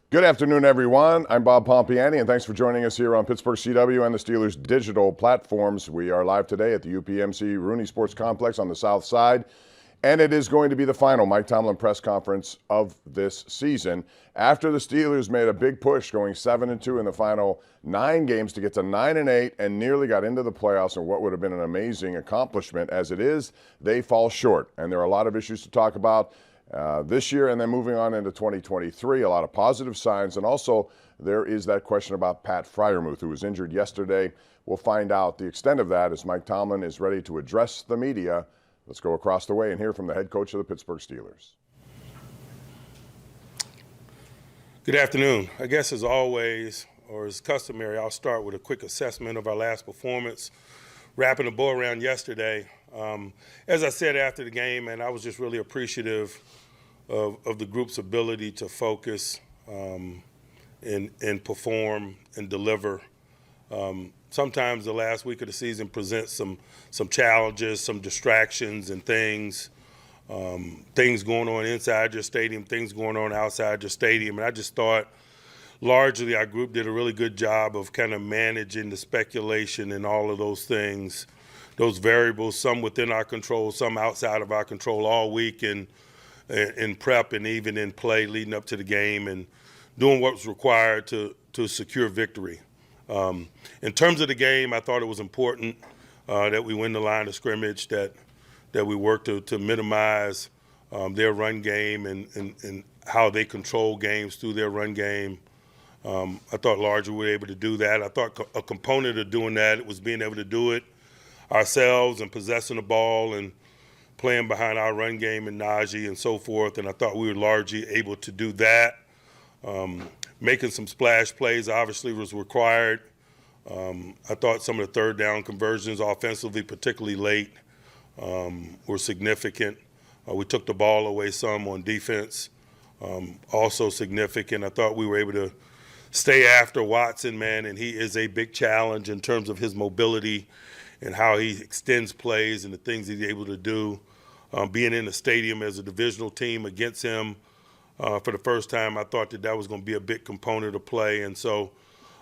Good afternoon, everyone. I'm Bob Pompiani, and thanks for joining us here on Pittsburgh CW and the Steelers' digital platforms. We are live today at the UPMC Rooney Sports Complex on the South Side, and it is going to be the final Mike Tomlin press conference of this season. After the Steelers made a big push, going 7-2 in the final 9 games to get to 9-8, and nearly got into the playoffs, and what would have been an amazing accomplishment. As it is, they fall short, and there are a lot of issues to talk about this year, and then moving on into 2023, a lot of positive signs. And also, there is that question about Pat Freiermuth, who was injured yesterday. We'll find out the extent of that as Mike Tomlin is ready to address the media. Let's go across the way and hear from the head coach of the Pittsburgh Steelers. Good afternoon. I guess as always, or as customary, I'll start with a quick assessment of our last performance, wrapping the bow around yesterday. As I said after the game, and I was just really appreciative of the group's ability to focus and perform and deliver. Sometimes the last week of the season presents some challenges, some distractions and things going on inside your stadium, things going on outside your stadium. And I just thought largely our group did a really good job of kind of managing the speculation and all of those things, those variables, some within our control, some outside of our control all week in prep and even in play leading up to the game and doing what was required to secure victory. In terms of the game, I thought it was important that we win the line of scrimmage, that we work to minimize their run game and how they control games through their run game. I thought largely we were able to do that. I thought a component of doing that was being able to do it ourselves and possessing the ball and playing behind our run game and Najee and so forth. And I thought we were largely able to do that. Making some splash plays obviously was required. I thought some of the third down conversions offensively, particularly late, were significant. We took the ball away some on defense, also significant. I thought we were able to stay after Watson, man, and he is a big challenge in terms of his mobility and how he extends plays and the things he's able to do. Being in the stadium as a divisional team against him for the first time, I thought that was going to be a big component of play. And so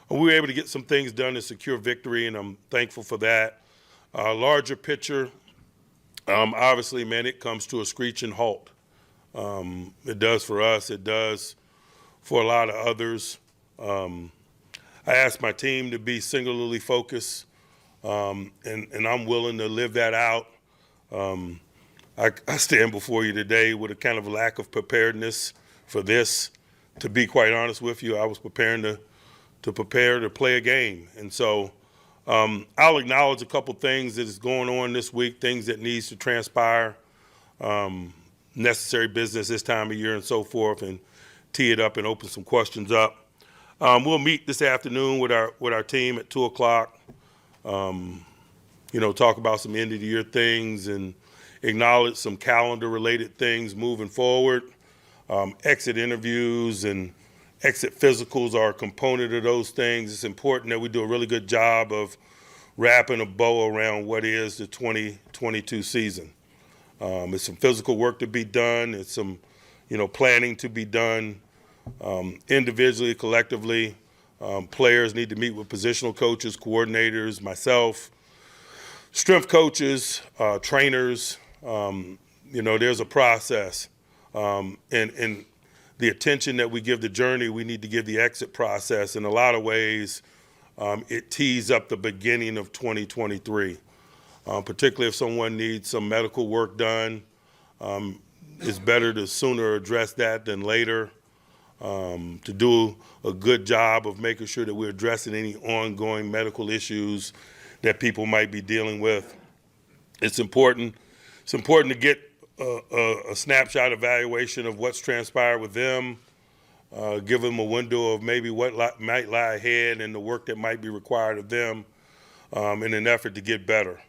we were able to get some things done to secure victory, and I'm thankful for that. Larger picture, obviously, man, it comes to a screeching halt. It does for us. It does for a lot of others. I asked my team to be singularly focused, and I'm willing to live that out. I stand before you today with a kind of lack of preparedness for this. To be quite honest with you, I was preparing to prepare to play a game. And so I'll acknowledge a couple things that is going on this week, things that needs to transpire, necessary business this time of year and so forth, and tee it up and open some questions up. We'll meet this afternoon with our team at 2 o'clock. Talk about some end of the year things and acknowledge some calendar related things moving forward. Exit interviews and exit physicals are a component of those things. It's important that we do a really good job of wrapping a bow around what is the 2022 season. It's some physical work to be done. It's some, planning to be done individually, collectively. Players need to meet with positional coaches, coordinators, myself, strength coaches, trainers. There's a process. And the attention that we give the journey, we need to give the exit process. In a lot of ways, it tees up the beginning of 2023, particularly if someone needs some medical work done. It's better to sooner address that than later. To do a good job of making sure that we're addressing any ongoing medical issues that people might be dealing with. It's important to get a snapshot evaluation of what's transpired with them, give them a window of maybe what might lie ahead and the work that might be required of them in an effort to get better.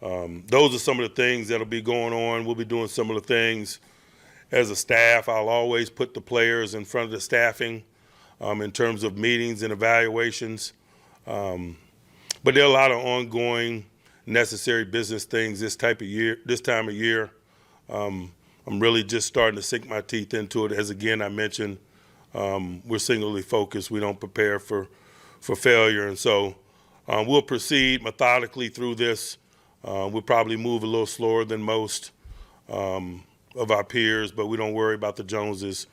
Those are some of the things that'll be going on. We'll be doing similar things as a staff. I'll always put the players in front of the staffing in terms of meetings and evaluations. But there are a lot of ongoing necessary business things this time of year. I'm really just starting to sink my teeth into it. As again, I mentioned, we're singularly focused. We don't prepare for failure. And so we'll proceed methodically through this. We'll probably move a little slower than most of our peers, but we don't worry about the Joneses.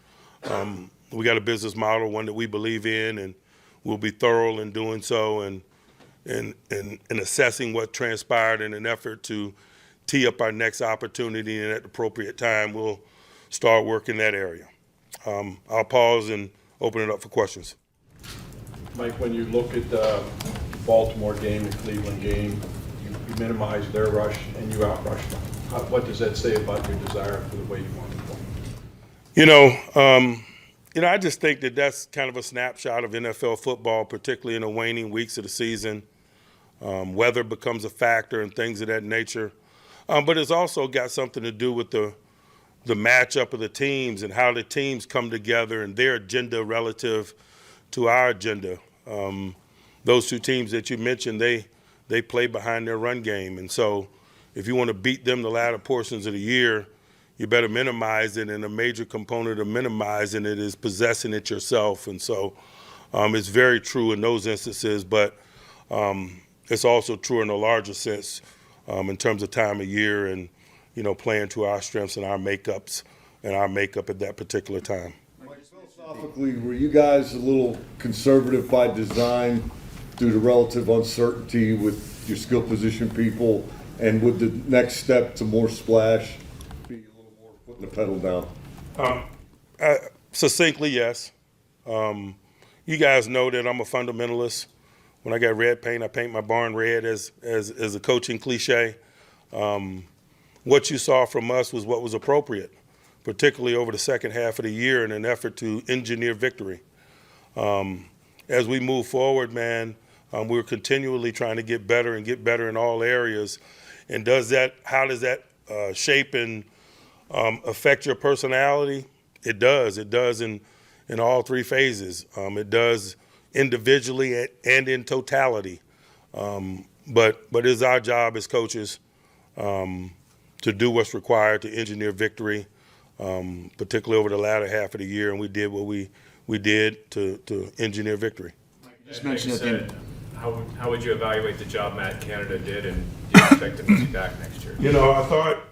We got a business model, one that we believe in, and we'll be thorough in doing so and assessing what transpired in an effort to tee up our next opportunity, and at the appropriate time, we'll start working that area. I'll pause and open it up for questions. Mike, when you look at the Baltimore game, the Cleveland game, you minimized their rush and you outrushed them. What does that say about your desire for the way you want to play? I just think that that's kind of a snapshot of NFL football, particularly in the waning weeks of the season. Weather becomes a factor and things of that nature. But it's also got something to do with the matchup of the teams and how the teams come together and their agenda relative to our agenda. Those two teams that you mentioned, they play behind their run game. And so if you want to beat them the latter portions of the year, you better minimize it. And a major component of minimizing it is possessing it yourself. And so it's very true in those instances, but it's also true in a larger sense in terms of time of year and, playing to our strengths and our makeups and our makeup at that particular time. Philosophically, were you guys a little conservative by design due to relative uncertainty with your skill position people? And would the next step to more splash be a little more putting the pedal down? Succinctly, yes. You guys know that I'm a fundamentalist. When I got red paint, I paint my barn red as a coaching cliche. What you saw from us was what was appropriate, particularly over the second half of the year in an effort to engineer victory. As we move forward, man, we're continually trying to get better in all areas. And how does that shape and affect your personality? It does. It does in all three phases. It does individually and in totality. But it's our job as coaches to do what's required to engineer victory, particularly over the latter half of the year, and we did what we did to engineer victory. Just mentioned at the end. How would you evaluate the job Matt Canada did, and do you expect him to be back next year?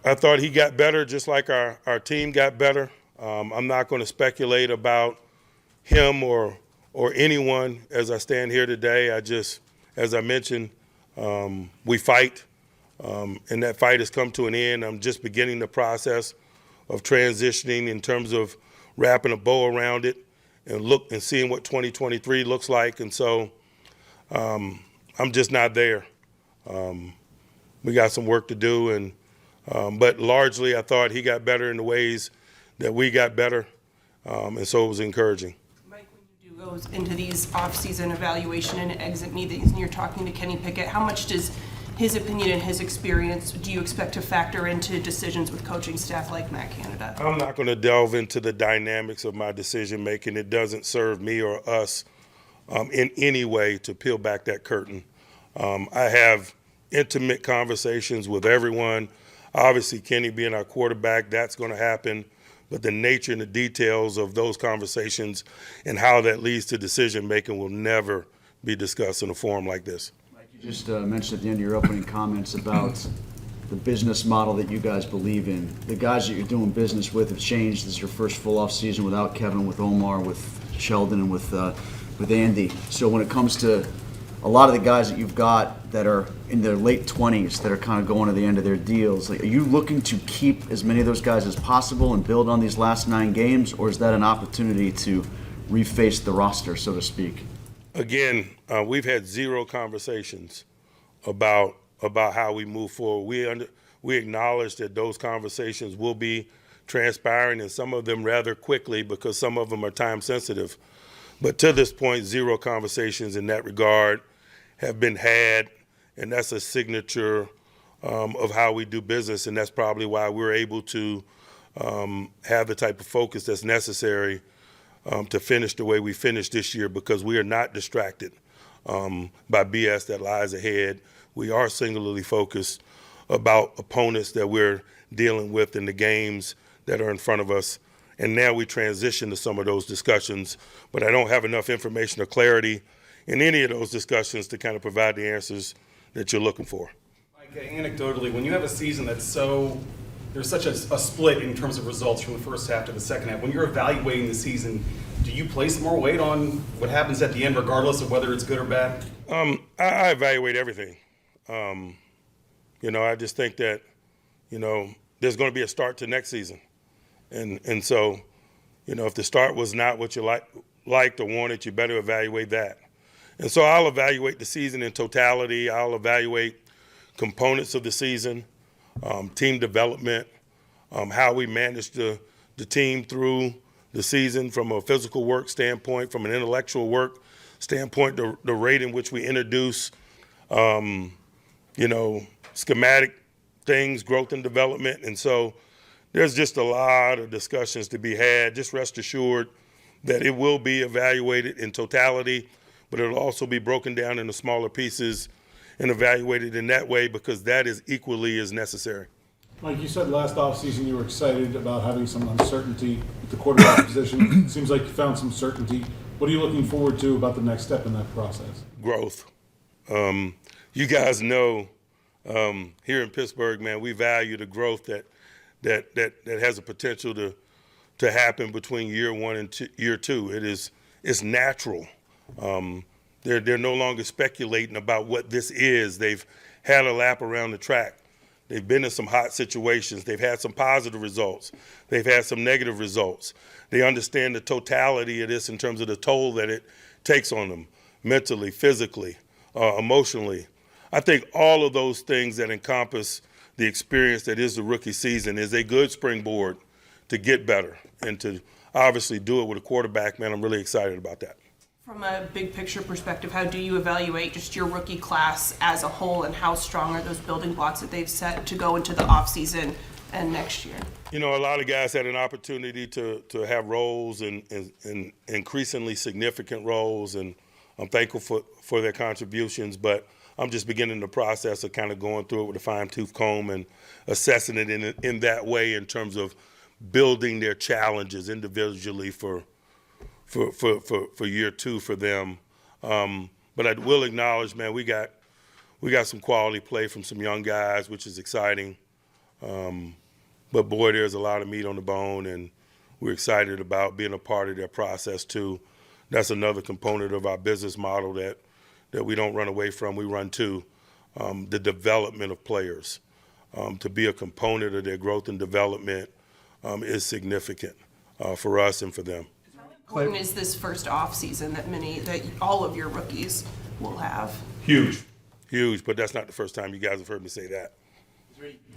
I thought he got better, just like our team got better. I'm not going to speculate about him or anyone as I stand here today. As I mentioned, we fight, and that fight has come to an end. I'm just beginning the process of transitioning in terms of wrapping a bow around it and seeing what 2023 looks like. And so I'm just not there. We got some work to do, but largely I thought he got better in the ways that we got better, and so it was encouraging. Mike, when you do go into these off-season evaluation and exit meetings and you're talking to Kenny Pickett, how much does his opinion and his experience do you expect to factor into decisions with coaching staff like Matt Canada? I'm not going to delve into the dynamics of my decision-making. It doesn't serve me or us in any way to peel back that curtain. I have intimate conversations with everyone. Obviously, Kenny being our quarterback, that's going to happen. But the nature and the details of those conversations and how that leads to decision-making will never be discussed in a forum like this. Mike, you just mentioned at the end of your opening comments about the business model that you guys believe in. The guys that you're doing business with have changed. This is your first full off season without Kevin, with Omar, with Sheldon, and with Andy. So when it comes to a lot of the guys that you've got that are in their late 20s that are kind of going to the end of their deals, are you looking to keep as many of those guys as possible and build on these last 9 games, or is that an opportunity to reface the roster, so to speak? Again, we've had zero conversations about how we move forward. We acknowledge that those conversations will be transpiring, and some of them rather quickly because some of them are time sensitive. But to this point, zero conversations in that regard have been had, and that's a signature of how we do business, and that's probably why we're able to have the type of focus that's necessary to finish the way we finished this year, because we are not distracted by BS that lies ahead. We are singularly focused about opponents that we're dealing with in the games that are in front of us, And now we transition to some of those discussions, but I don't have enough information or clarity in any of those discussions to kind of provide the answers that you're looking for. Like, anecdotally, when you have a season that's there's such a split in terms of results from the first half to the second half, when you're evaluating the season, do you place more weight on what happens at the end, regardless of whether it's good or bad? I evaluate everything. I just think that, there's going to be a start to next season. And so, if the start was not what you liked or wanted, you better evaluate that. And so I'll evaluate the season in totality. I'll evaluate components of the season, team development, how we managed the team through the season from a physical work standpoint, from an intellectual work standpoint, the rate in which we introduce, schematic things, growth and development. And so there's just a lot of discussions to be had. Just rest assured that it will be evaluated in totality, but it'll also be broken down into smaller pieces and evaluated in that way, because that is equally as necessary. Mike, you said last offseason you were excited about having some uncertainty with the quarterback position. It seems like you found some certainty. What are you looking forward to about the next step in that process? Growth. You guys know here in Pittsburgh, man, we value the growth that has a potential to happen between year one and year two. It's natural. They're no longer speculating about what this is. They've had a lap around the track. They've been in some hot situations. They've had some positive results. They've had some negative results. They understand the totality of this in terms of the toll that it takes on them mentally, physically, emotionally. I think all of those things that encompass the experience that is the rookie season is a good springboard to get better and to obviously do it with a quarterback. Man, I'm really excited about that. From a big picture perspective, how do you evaluate just your rookie class as a whole, and how strong are those building blocks that they've set to go into the offseason and next year? A lot of guys had an opportunity to have roles and increasingly significant roles, and I'm thankful for their contributions, but I'm just beginning the process of kind of going through it with a fine-tooth comb and assessing it in that way in terms of building their challenges individually for year two for them. But I will acknowledge, man, we got some quality play from some young guys, which is exciting. But boy, there's a lot of meat on the bone, and we're excited about being a part of their process too. That's another component of our business model that we don't run away from. We run to the development of players. To be a component of their growth and development is significant for us and for them. How important is this first off season that all of your rookies will have? Huge, but that's not the first time you guys have heard me say that.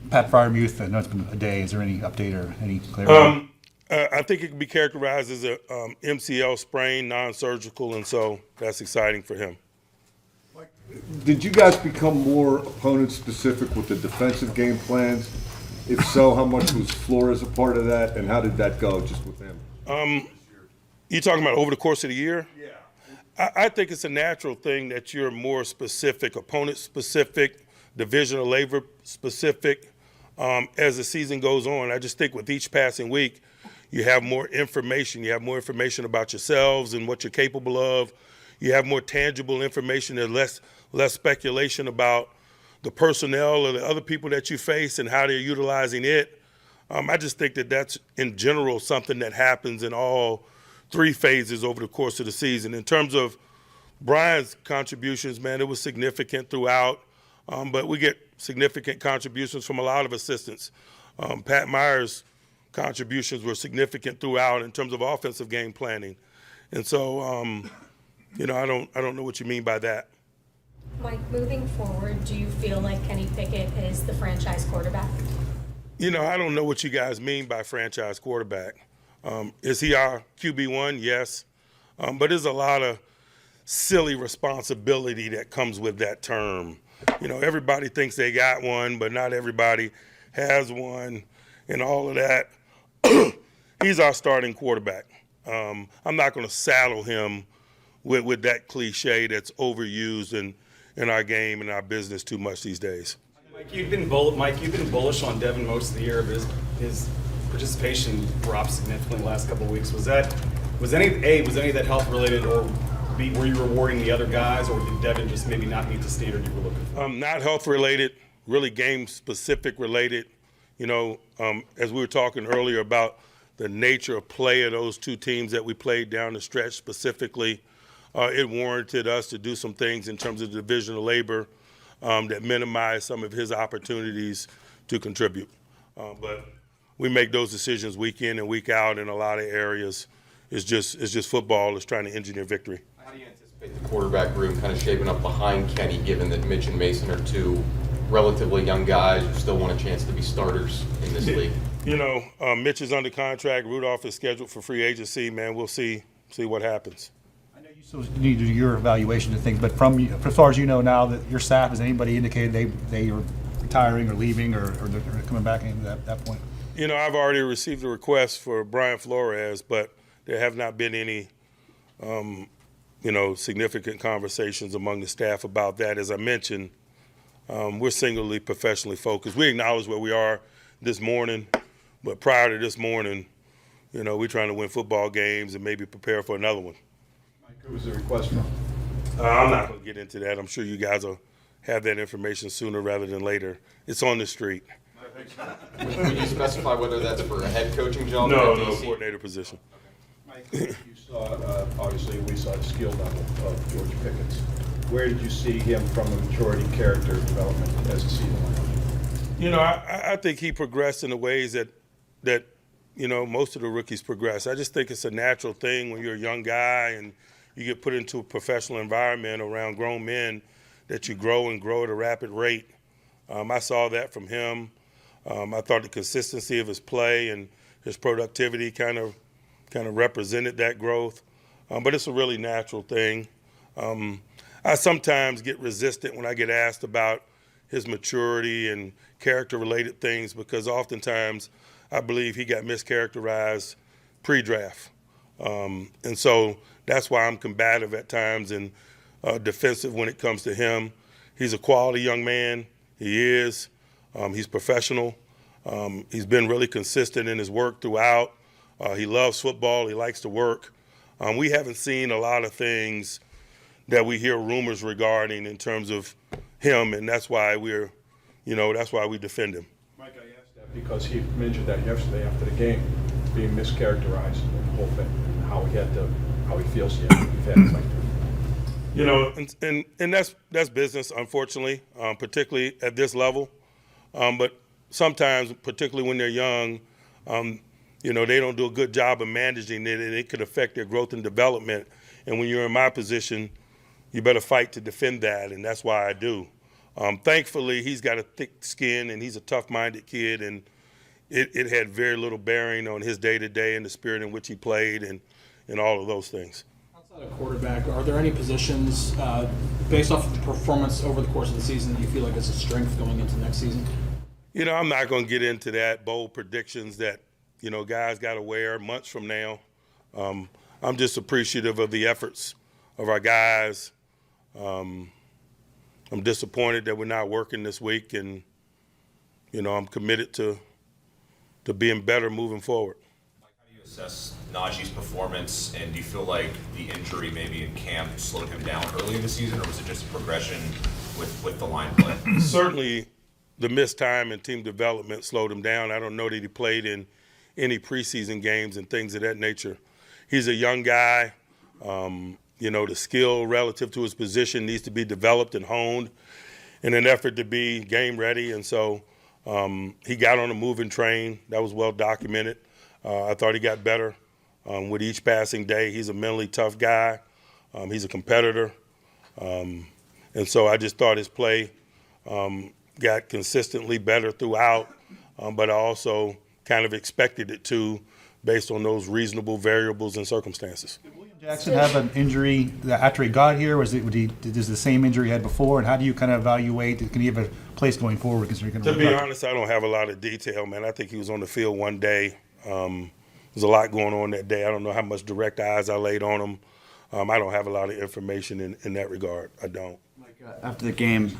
Pat Fryermuth, I know it's been a day. Is there any update or any clarity? I think it can be characterized as a MCL sprain, non-surgical, and so that's exciting for him. Did you guys become more opponent-specific with the defensive game plans? If so, how much was Flores a part of that, and how did that go just with him? You talking about over the course of the year? Yeah. I think it's a natural thing that you're more specific, opponent-specific, division of labor specific as the season goes on. I just think with each passing week, you have more information. You have more information about yourselves and what you're capable of. You have more tangible information and less speculation about the personnel or the other people that you face and how they're utilizing it. I just think that that's, in general, something that happens in all three phases over the course of the season. In terms of Brian's contributions, man, it was significant throughout, but we get significant contributions from a lot of assistants. Pat Meyer's contributions were significant throughout in terms of offensive game planning. And so, I don't know what you mean by that. Mike, moving forward, do you feel like Kenny Pickett is the franchise quarterback? I don't know what you guys mean by franchise quarterback. Is he our QB1? Yes. But there's a lot of silly responsibility that comes with that term. Everybody thinks they got one, but not everybody has one and all of that. He's our starting quarterback. I'm not going to saddle him with that cliche that's overused in our game and our business too much these days. Mike, you've been bullish on Devin most of the year of his participation dropped significantly the last couple of weeks. Was any of that health related, or B, were you rewarding the other guys, or did Devin just maybe not meet the standard you were looking for? Not health related, really game specific related. As we were talking earlier about the nature of play of those two teams that we played down the stretch specifically, it warranted us to do some things in terms of the division of labor that minimize some of his opportunities to contribute. But we make those decisions week in and week out in a lot of areas. It's just football. It's trying to engineer victory. How do you anticipate the quarterback room kind of shaping up behind Kenny, given that Mitch and Mason are two relatively young guys who still want a chance to be starters in this league? Mitch is under contract. Rudolph is scheduled for free agency. Man, we'll see what happens. I know you still need to do your evaluation of things, but as far as you know now, that your staff, has anybody indicated they are retiring or leaving or they're coming back in that point? I've already received a request for Brian Flores, but there have not been any, significant conversations among the staff about that. As I mentioned, we're singularly professionally focused. We acknowledge where we are this morning, but prior to this morning, we're trying to win football games and maybe prepare for another one. Mike, who was the request from? I'm not going to get into that. I'm sure you guys will have that information sooner rather than later. It's on the street. Would you specify whether that's for a head coaching job? No, or a DC? coordinator position. Mike, you saw, obviously, we saw the skill level of George Pickett's. Where did you see him from a maturity, character development as a season went on? I think he progressed in the ways that most of the rookies progress. I just think it's a natural thing when you're a young guy and you get put into a professional environment around grown men that you grow at a rapid rate. I saw that from him. I thought the consistency of his play and his productivity kind of represented that growth. But it's a really natural thing. I sometimes get resistant when I get asked about his maturity and character-related things because oftentimes I believe he got mischaracterized pre-draft. And so that's why I'm combative at times and defensive when it comes to him. He's a quality young man. He is. He's professional. He's been really consistent in his work throughout. He loves football. He likes to work. We haven't seen a lot of things that we hear rumors regarding in terms of him, and that's why we defend him. Mike, I asked that because he mentioned that yesterday after the game, being mischaracterized and the whole thing, and how he feels he had to fight through. And that's business, unfortunately, particularly at this level. But sometimes, particularly when they're young, they don't do a good job of managing it, and it could affect their growth and development. And when you're in my position, you better fight to defend that, and that's why I do. Thankfully, he's got a thick skin, and he's a tough-minded kid, and it had very little bearing on his day-to-day and the spirit in which he played and all of those things. Outside of quarterback, are there any positions, based off of the performance over the course of the season, that you feel like it's a strength going into next season? I'm not going to get into that bold predictions that, guys got to wear months from now. I'm just appreciative of the efforts of our guys. I'm disappointed that we're not working this week, and, I'm committed to being better moving forward. Mike, how do you assess Najee's performance, and do you feel like the injury maybe in camp slowed him down early in the season, or was it just a progression with the line play? Certainly the missed time in team development slowed him down. I don't know that he played in any preseason games and things of that nature. He's a young guy. The skill relative to his position needs to be developed and honed in an effort to be game ready. And so he got on a moving train. That was well documented. I thought he got better with each passing day. He's a mentally tough guy. He's a competitor. And so I just thought his play got consistently better throughout, but I also kind of expected it to based on those reasonable variables and circumstances. Did William Jackson have an injury after he got here? Is the same injury he had before? And how do you kind of evaluate? Can he have a place going forward? To be honest, I don't have a lot of detail, man. I think he was on the field one day. There's a lot going on that day. I don't know how much direct eyes I laid on him. I don't have a lot of information in that regard. I don't. After the game,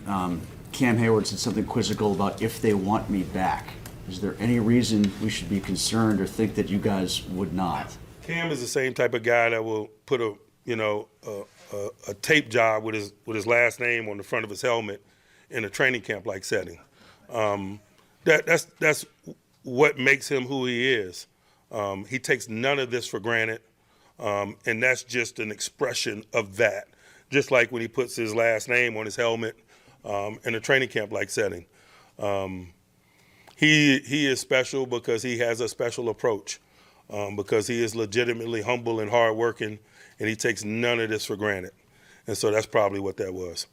Cam Hayward said something quizzical about if they want me back. Is there any reason we should be concerned or think that you guys would not? Cam is the same type of guy that will put a tape job with his last name on the front of his helmet in a training camp like setting. That's what makes him who he is. He takes none of this for granted, and that's just an expression of that. Just like when he puts his last name on his helmet in a training camp like setting. He is special because he has a special approach, because he is legitimately humble and hardworking, and he takes none of this for granted. And so that's probably what that was.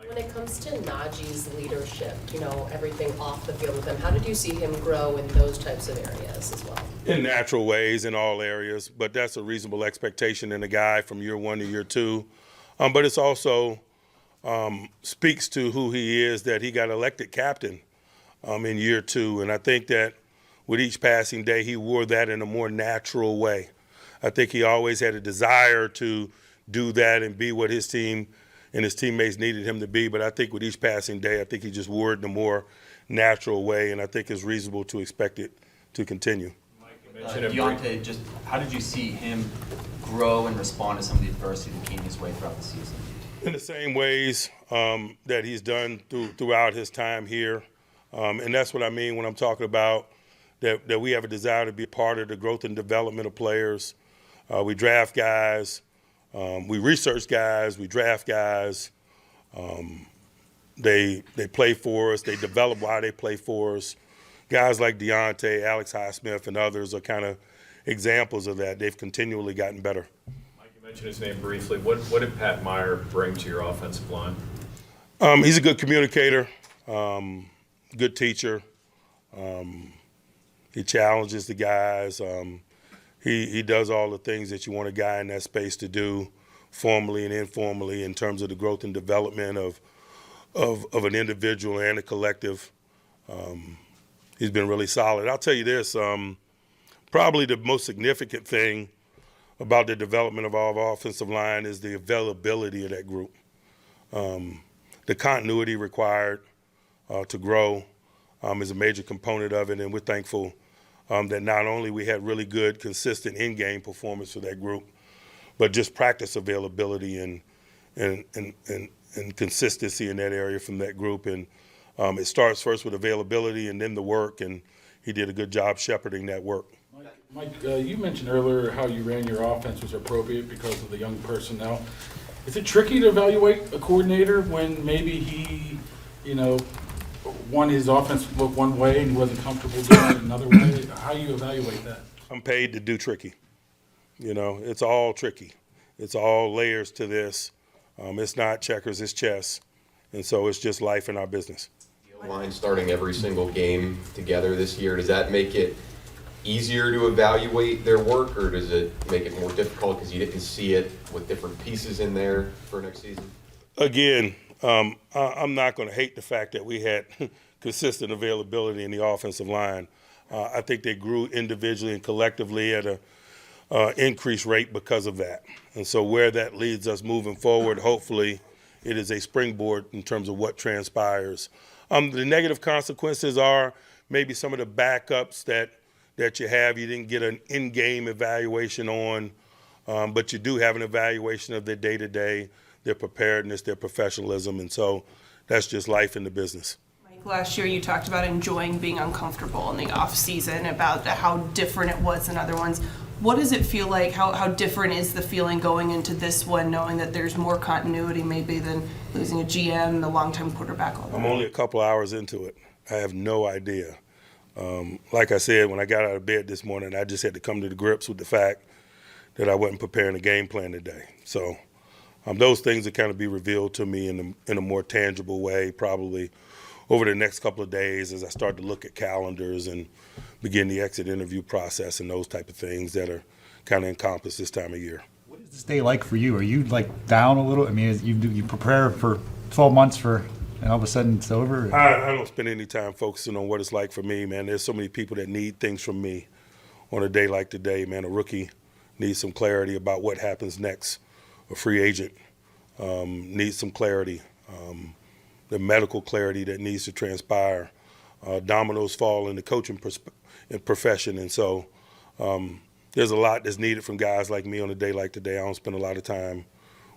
When it comes to Najee's leadership, everything off the field with him, how did you see him grow in those types of areas as well? In natural ways, in all areas, but that's a reasonable expectation in a guy from year 1 to year 2. But it's also speaks to who he is, that he got elected captain in year 2. And I think that with each passing day, he wore that in a more natural way. I think he always had a desire to do that and be what his team and his teammates needed him to be. But I think with each passing day, I think he just wore it in a more natural way, and I think it's reasonable to expect it to continue. Deontay, just how did you see him grow and respond to some of the adversity that came his way throughout the season? In the same ways that he's done throughout his time here. And that's what I mean when I'm talking about that we have a desire to be a part of the growth and development of players. We draft guys. We research guys. We draft guys. They play for us. They develop while they play for us. Guys like Deontay, Alex Highsmith, and others are kind of examples of that. They've continually gotten better. Mike, you mentioned his name briefly. What did Pat Meyer bring to your offensive line? He's a good communicator, good teacher. He challenges the guys. He does all the things that you want a guy in that space to do, formally and informally, in terms of the growth and development of an individual and a collective. He's been really solid. I'll tell you this, probably the most significant thing about the development of our offensive line is the availability of that group. The continuity required to grow is a major component of it, and we're thankful that not only we had really good, consistent in-game performance for that group, but just practice availability and consistency in that area from that group. And it starts first with availability and then the work, and he did a good job shepherding that work. Mike, you mentioned earlier how you ran your offense was appropriate because of the young personnel. Is it tricky to evaluate a coordinator when maybe he, his offense looked one way and he wasn't comfortable doing it another way? How do you evaluate that? I'm paid to do tricky. It's all tricky. It's all layers to this. It's not checkers, it's chess. And so it's just life in our business. Line starting every single game together this year, does that make it easier to evaluate their work, or does it make it more difficult because you didn't see it with different pieces in there for next season? Again, I'm not going to hate the fact that we had consistent availability in the offensive line. I think they grew individually and collectively at an increased rate because of that. And so where that leads us moving forward, hopefully it is a springboard in terms of what transpires. The negative consequences are maybe some of the backups that you have. You didn't get an in-game evaluation on, but you do have an evaluation of their day-to-day, their preparedness, their professionalism, and so that's just life in the business. Mike, last year you talked about enjoying being uncomfortable in the off-season, about how different it was than other ones. What does it feel like? How different is the feeling going into this one, knowing that there's more continuity maybe than losing a GM, the longtime quarterback? I'm only a couple hours into it. I have no idea. Like I said, when I got out of bed this morning, I just had to come to the grips with the fact that I wasn't preparing a game plan today. So those things will kind of be revealed to me in a more tangible way, probably over the next couple of days as I start to look at calendars and begin the exit interview process and those type of things that are kind of encompassed this time of year. What is this day like for you? Are you down a little? I mean, you prepare for 12 months and all of a sudden it's over? I don't spend any time focusing on what it's like for me, man. There's so many people that need things from me on a day like today, man. A rookie needs some clarity about what happens next. A free agent needs some clarity, the medical clarity that needs to transpire. dominoes fall in the coaching profession. And so there's a lot that's needed from guys like me on a day like today. I don't spend a lot of time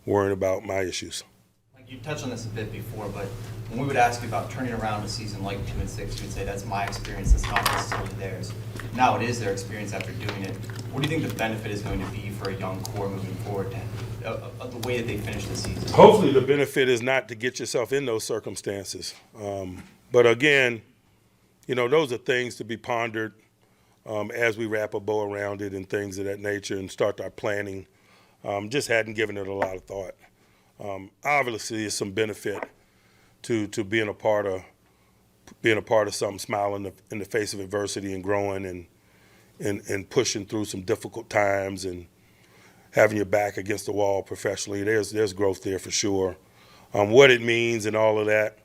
worrying about my issues. You touched on this a bit before, but when we would ask you about turning around a season like 2-6, you would say that's my experience, that's not necessarily theirs. Now it is their experience after doing it. What do you think the benefit is going to be for a young core moving forward, the way that they finish the season? Hopefully the benefit is not to get yourself in those circumstances. But again, those are things to be pondered as we wrap a bow around it and things of that nature and start our planning. Just hadn't given it a lot of thought. Obviously, there's some benefit to being a part of something, smiling in the face of adversity and growing and pushing through some difficult times and having your back against the wall professionally. There's growth there for sure. What it means and all of that,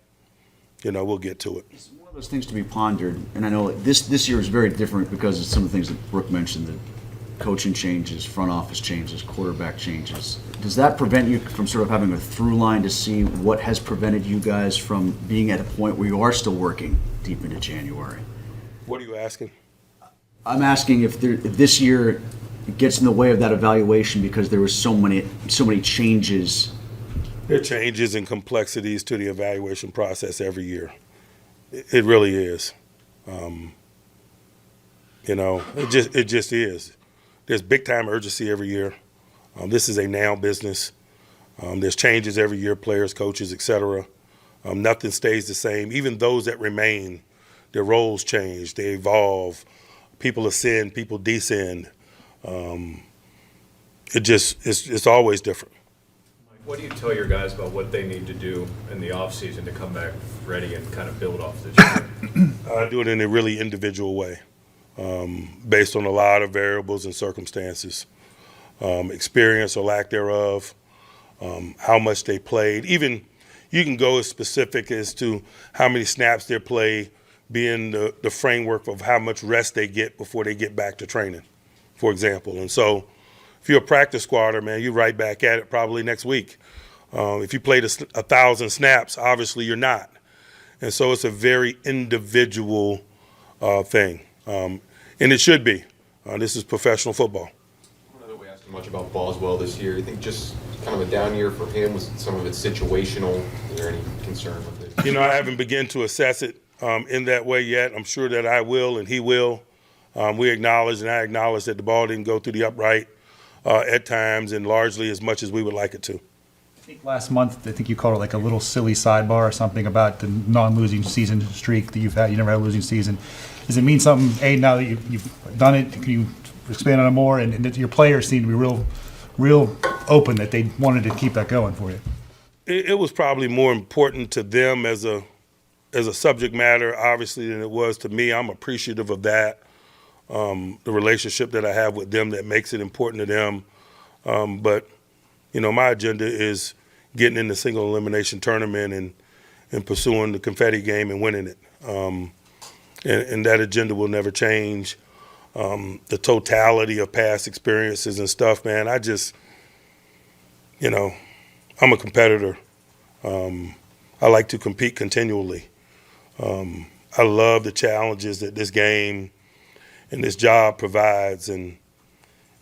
we'll get to it. It's one of those things to be pondered, and I know this year is very different because of some of the things that Brooke mentioned, the coaching changes, front office changes, quarterback changes. Does that prevent you from sort of having a through line to see what has prevented you guys from being at a point where you are still working deep into January? What are you asking? I'm asking if this year gets in the way of that evaluation because there was so many changes. There are changes and complexities to the evaluation process every year. It really is. It just is. There's big time urgency every year. This is a now business. There's changes every year, players, coaches, etc. Nothing stays the same. Even those that remain, their roles change, they evolve. People ascend, people descend. It's always different. What do you tell your guys about what they need to do in the offseason to come back ready and kind of build off this year? I do it in a really individual way, based on a lot of variables and circumstances, experience or lack thereof, how much they played. Even you can go as specific as to how many snaps they play, being the framework of how much rest they get before they get back to training, for example. And so if you're a practice squatter, man, you're right back at it probably next week. If you played 1,000 snaps, obviously you're not. And so it's a very individual thing. And it should be. This is professional football. I don't know that we asked much about Boswell this year. I think just kind of a down year for him. Was some of it situational? Is there any concern with it? I haven't begun to assess it in that way yet. I'm sure that I will and he will. We acknowledge, and I acknowledge, that the ball didn't go through the upright at times and largely as much as we would like it to. I think last month, I think you called it like a little silly sidebar or something about the non-losing season streak that you've had. You never had a losing season. Does it mean something, now that you've done it, can you expand on it more? And that your players seem to be real open that they wanted to keep that going for you. It was probably more important to them as a subject matter, obviously, than it was to me. I'm appreciative of that, the relationship that I have with them that makes it important to them. But my agenda is getting in the single elimination tournament and pursuing the confetti game and winning it. And that agenda will never change. The totality of past experiences and stuff, man, I'm a competitor. I like to compete continually. I love the challenges that this game and this job provides, and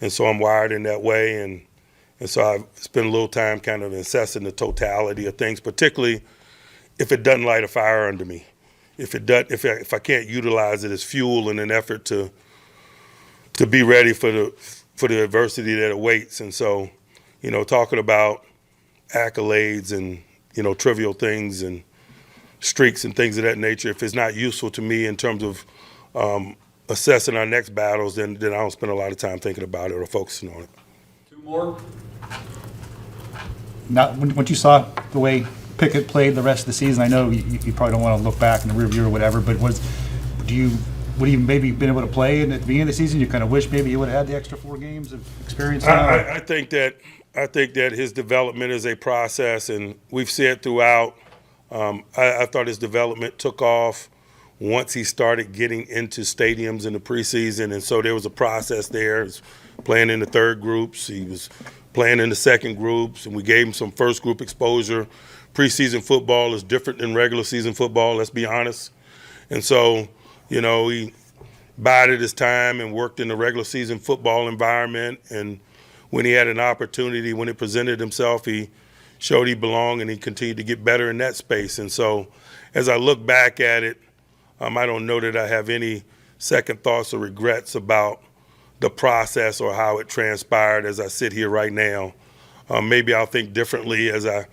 so I'm wired in that way, and so I've spent a little time kind of assessing the totality of things, particularly if it doesn't light a fire under me, if I can't utilize it as fuel in an effort to be ready for the adversity that awaits. And so, talking about accolades and trivial things and streaks and things of that nature, if it's not useful to me in terms of assessing our next battles, then I don't spend a lot of time thinking about it or focusing on it. Two more? Now, when you saw the way Pickett played the rest of the season, I know you probably don't want to look back in the rear view or whatever, but would you maybe been able to play at the beginning of the season? You kind of wish maybe you would have had the extra 4 games of experience. I think that his development is a process, and we've said throughout. I thought his development took off once he started getting into stadiums in the preseason, and so there was a process there. He was playing in the third groups, he was playing in the second groups, and we gave him some first group exposure. Preseason football is different than regular season football, let's be honest. And so, he bided his time and worked in the regular season football environment. And when he had an opportunity, when it presented himself, he showed he belonged, and he continued to get better in that space. And so as I look back at it, I don't know that I have any second thoughts or regrets about the process or how it transpired as I sit here right now. Maybe I'll think differently as I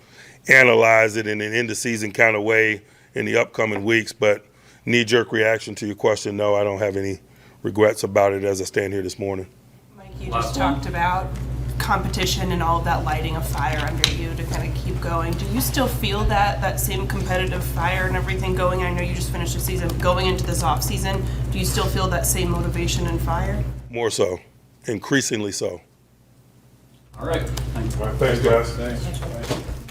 analyze it in an end-of-season kind of way in the upcoming weeks. But knee-jerk reaction to your question, no, I don't have any regrets about it as I stand here this morning. Mike, you just talked about competition and all of that lighting a fire under you to kind of keep going. Do you still feel that same competitive fire and everything going? I know you just finished the season. Going into this off season, do you still feel that same motivation and fire? More so, increasingly so. All right. Thanks. Thanks, guys. Thanks.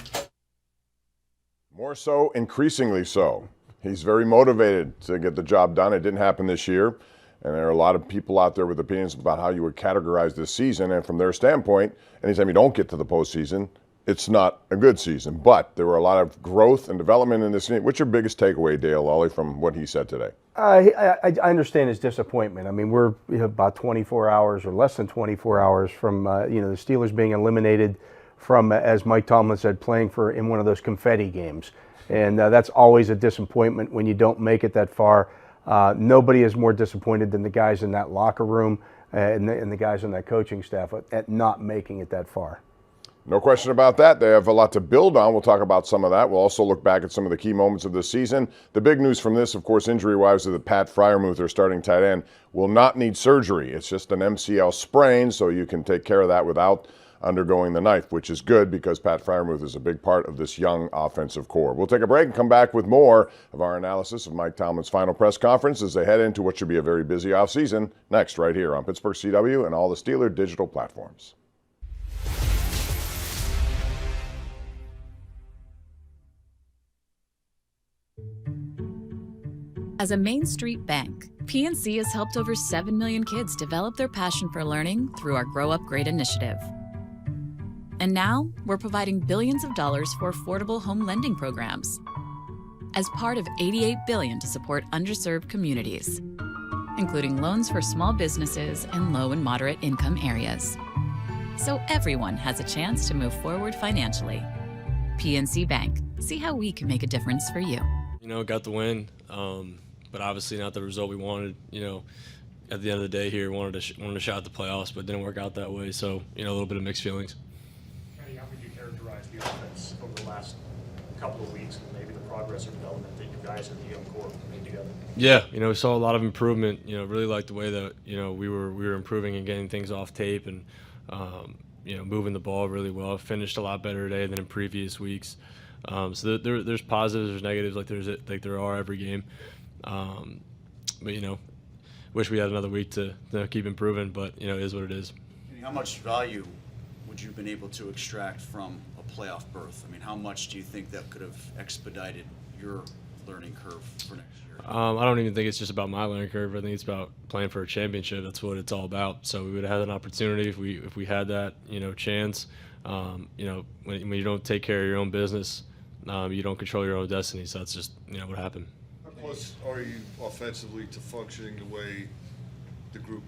More so, increasingly so. He's very motivated to get the job done. It didn't happen this year. And there are a lot of people out there with opinions about how you would categorize this season. And from their standpoint, anytime you don't get to the postseason, it's not a good season. But there were a lot of growth and development in this season. What's your biggest takeaway, Dale Lawley, from what he said today? I understand his disappointment. I mean, we're about 24 hours or less than 24 hours from the Steelers being eliminated from, as Mike Tomlin said, playing in one of those confetti games. And that's always a disappointment when you don't make it that far. Nobody is more disappointed than the guys in that locker room and the guys on that coaching staff at not making it that far. No question about that. They have a lot to build on. We'll talk about some of that. We'll also look back at some of the key moments of this season. The big news from this, of course, injury-wise, is that Pat Freiermuth, their starting tight end, will not need surgery. It's just an MCL sprain, so you can take care of that without undergoing the knife, which is good because Pat Freiermuth is a big part of this young offensive core. We'll take a break and come back with more of our analysis of Mike Tomlin's final press conference as they head into what should be a very busy offseason next right here on Pittsburgh CW and all the Steeler digital platforms. As a Main Street bank, PNC has helped over 7 million kids develop their passion for learning through our Grow Up Great initiative. And now, we're providing billions of dollars for affordable home lending programs as part of $88 billion to support underserved communities, including loans for small businesses and low and moderate income areas. So everyone has a chance to move forward financially. PNC Bank. See how we can make a difference for you. Got the win, but obviously not the result we wanted. At the end of the day here, wanted a shot at the playoffs, but didn't work out that way. So, a little bit of mixed feelings. How would you characterize the offense over the last couple of weeks and maybe the progress or development that you guys and the young core made together? Yeah, we saw a lot of improvement. Really liked the way that we were improving and getting things off tape and moving the ball really well. Finished a lot better today than in previous weeks. So there's positives, there's negatives, like there are every game. But wish we had another week to keep improving. But it is what it is. How much value would you have been able to extract from a playoff berth? I mean, how much do you think that could have expedited your learning curve for next year? I don't even think it's just about my learning curve. I think it's about playing for a championship. That's what it's all about. So we would have had an opportunity if we had that chance. When you don't take care of your own business, you don't control your own destiny. So that's just what happened. How close are you offensively to functioning the way the group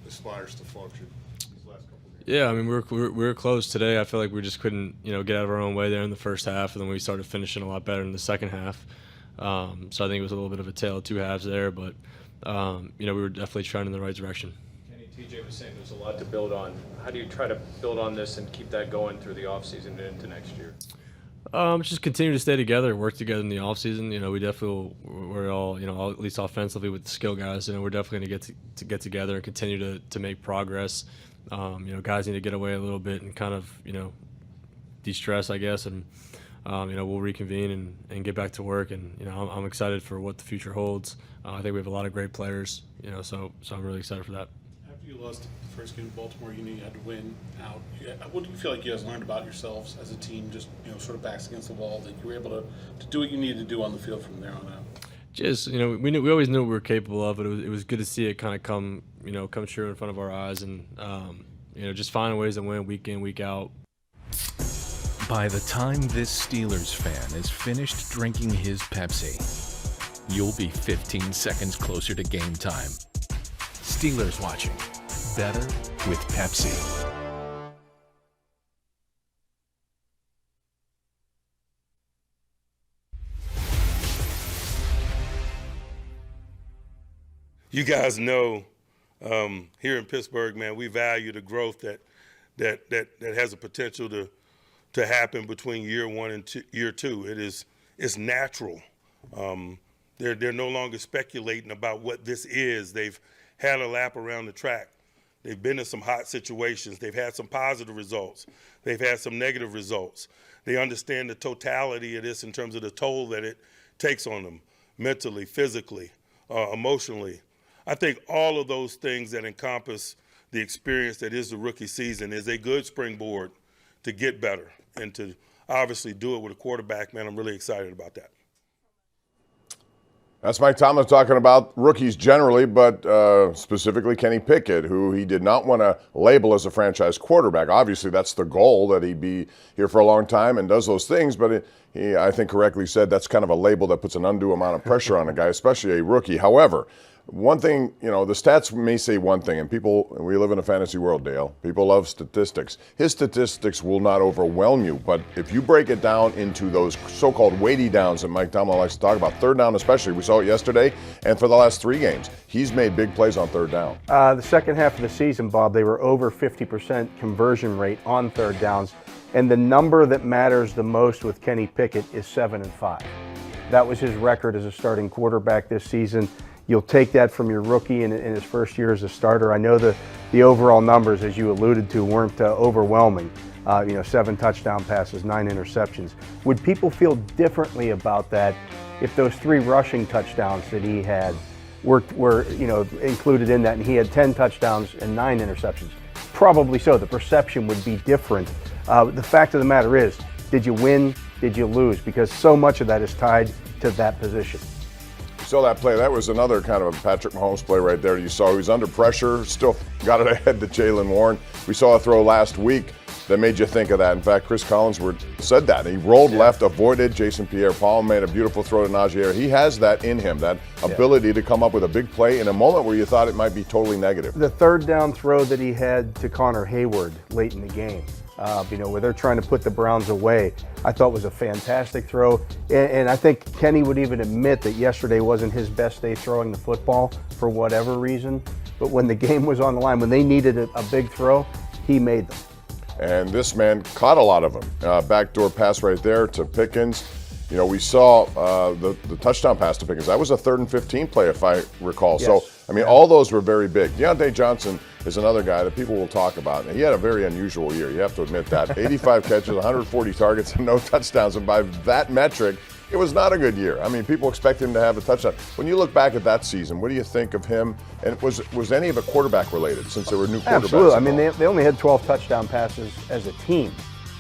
aspires to function these last couple of games? Yeah, I mean we were close today. I feel like we just couldn't get out of our own way there in the first half, and then we started finishing a lot better in the second half. So I think it was a little bit of a tale of two halves there, but we were definitely trending in the right direction. Kenny, TJ was saying there's a lot to build on. How do you try to build on this and keep that going through the offseason and into next year? Just continue to stay together, work together in the offseason. We definitely we're all at least offensively with the skill guys. We're definitely going to get together and continue to make progress. Guys need to get away a little bit and kind of de-stress, I guess, and we'll reconvene and get back to work. And I'm excited for what the future holds. I think we have a lot of great players. So I'm really excited for that. After you lost the first game in Baltimore, you knew you had to win out. What do you feel like you guys learned about yourselves as a team, just sort of backs against the wall, that you were able to do what you needed to do on the field from there on out? Just we always knew what we were capable of, but it was good to see it kind of come true in front of our eyes, and just finding ways to win week in, week out. By the time this Steelers fan is finished drinking his Pepsi, you'll be 15 seconds closer to game time. Steelers watching. Better with Pepsi. You guys know here in Pittsburgh, man, we value the growth that has a potential to happen between year one and year two. It's natural. They're no longer speculating about what this is. They've had a lap around the track. They've been in some hot situations. They've had some positive results. They've had some negative results. They understand the totality of this in terms of the toll that it takes on them mentally, physically, emotionally. I think all of those things that encompass the experience that is the rookie season is a good springboard to get better and to obviously do it with a quarterback. Man, I'm really excited about that. That's Mike Tomlin talking about rookies generally, but specifically Kenny Pickett, who he did not want to label as a franchise quarterback. Obviously, that's the goal, that he be here for a long time and does those things, but he, I think, correctly said that's kind of a label that puts an undue amount of pressure on a guy, especially a rookie. However, one thing, the stats may say one thing, and we live in a fantasy world, Dale. People love statistics. His statistics will not overwhelm you, but if you break it down into those so-called weighty downs that Mike Tomlin likes to talk about, third down especially, we saw it yesterday, and for the last 3 games, he's made big plays on third down. The second half of the season, Bob, they were over 50% conversion rate on third downs, and the number that matters the most with Kenny Pickett is 7-5. That was his record as a starting quarterback this season. You'll take that from your rookie in his first year as a starter. I know the overall numbers, as you alluded to, weren't overwhelming. 7 touchdown passes, 9 interceptions. Would people feel differently about that if those 3 rushing touchdowns that he had were included in that, and he had 10 touchdowns and 9 interceptions? Probably so. The perception would be different. The fact of the matter is, did you win? Did you lose? Because so much of that is tied to that position. Saw that play. That was another kind of a Patrick Mahomes play right there. You saw he was under pressure, still got it ahead to Jaylen Warren. We saw a throw last week that made you think of that. In fact, Chris Collinsworth said that. He rolled left, avoided Jason Pierre-Paul, made a beautiful throw to Najee Harris. He has that in him, that ability to come up with a big play in a moment where you thought it might be totally negative. The third down throw that he had to Connor Hayward late in the game, where they're trying to put the Browns away, I thought was a fantastic throw. And I think Kenny would even admit that yesterday wasn't his best day throwing the football for whatever reason. But when the game was on the line, when they needed a big throw, he made them. And this man caught a lot of them. Backdoor pass right there to Pickens. We saw the touchdown pass to Pickens. That was a 3rd and 15 play, if I recall. Yes. So, all those were very big. Deontay Johnson is another guy that people will talk about. And he had a very unusual year. You have to admit that. 85 catches, 140 targets, and no touchdowns. And by that metric, it was not a good year. People expect him to have a touchdown. When you look back at that season, what do you think of him? And was any of it quarterback related, since there were new quarterbacks? Absolutely. They only had 12 touchdown passes as a team.